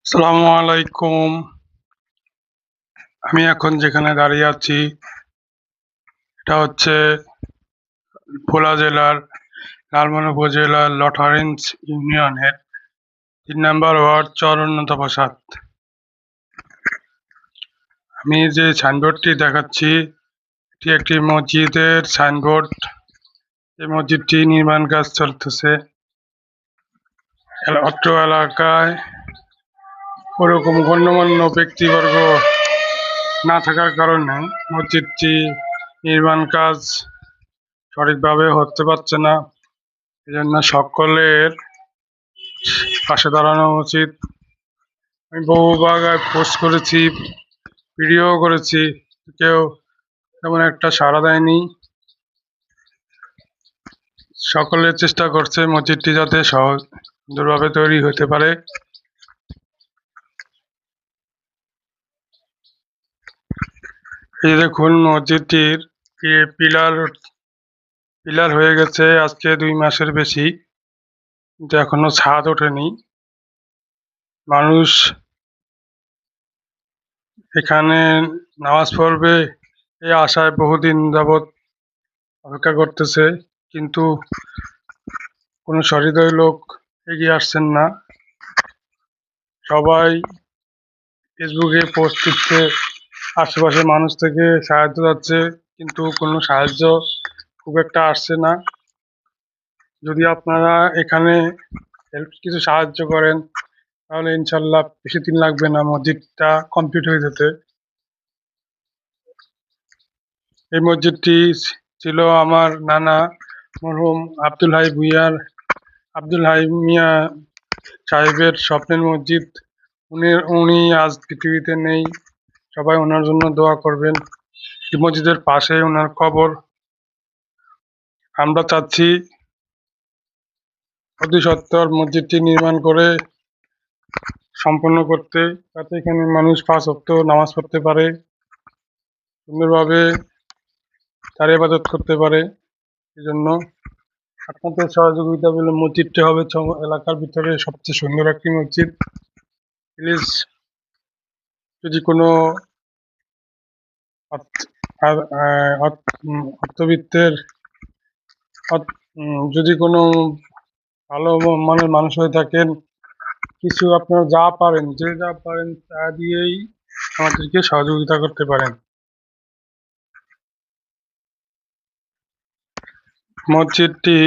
আসসালামু আলাইকুম। আমি এখন যেখানে দাঁড়িয়ে আছি এটা হচ্ছে ভোলা জেলার লালমোহন উপজেলার লটারেন্স ইউনিয়নের ৩ নম্বর ওয়ার্ড চরন্যতা প্রাসাদ। আমি যে সাইনবোর্ডটি দেখাচ্ছি এটি একটি মসজিদের সাইনবোর্ড। এই মসজিদটি নির্মাণ কাজ চলতেছে। অত্র এলাকায় ওরকম গণ্যমান্য ব্যক্তিবর্গ না থাকার কারণে মসজিদটি নির্মাণ কাজ সঠিকভাবে হতে পারছে না। এজন্য সকলের পাশে দাঁড়ানো উচিত। আমি বহু জায়গায় পোস্ট করেছি, ভিডিও করেছি, কেউ তেমন একটা সাড়া দেয়নি। সকলে চেষ্টা করছে মসজিদটি যাতে সুন্দরভাবে তৈরি হতে পারে। এই দেখুন মসজিদটির পিলার পিলার হয়ে গেছে আজকে 2 মাসের বেশি, কিন্তু এখনো ছাদ ওঠেনি। মানুষ এখানে নামাজ পড়বে এই আশায় বহুদিন যাবৎ অপেক্ষা করতেছে, কিন্তু কোনো সহৃদয় লোক এগিয়ে আসছেন না। সবাই ফেসবুকে পোস্ট দিচ্ছে, আশেপাশের মানুষ থেকে সাহায্য যাচ্ছে, কিন্তু কোনো সাহায্য খুব একটা আসছে না। যদি আপনারা এখানে কিছু সাহায্য করেন তাহলে ইনশাল্লাহ বেশি দিন লাগবে না মসজিদটা কমপ্লিট হয়ে যেতে। এই মসজিদটি ছিল আমার নানা মরহুম আব্দুল হাই মিয়া সাহেবের স্বপ্নের মসজিদ। উনি আজ পৃথিবীতে নেই, সবাই ওনার জন্য দোয়া করবেন। এই মসজিদের পাশে ওনার কবর। আমরা চাচ্ছি অতি সত্বর মসজিদটি নির্মাণ করে সম্পন্ন করতে, যাতে এখানে মানুষ 5 ওয়াক্ত নামাজ পড়তে পারে, সুন্দরভাবে তার ইবাদত করতে পারে। এই জন্য আপনাদের সহযোগিতা পেলে মসজিদটি হবে এলাকার ভিতরে সবচেয়ে সুন্দর একটি মসজিদ। প্লিজ যদি কোনো অর্থবিত্তের যদি কোনো ভালো মানের মানুষ হয়ে থাকেন, কিছু আপনারা যা পারেন তা দিয়েই আমাদেরকে সহযোগিতা করতে পারেন। মসজিদটি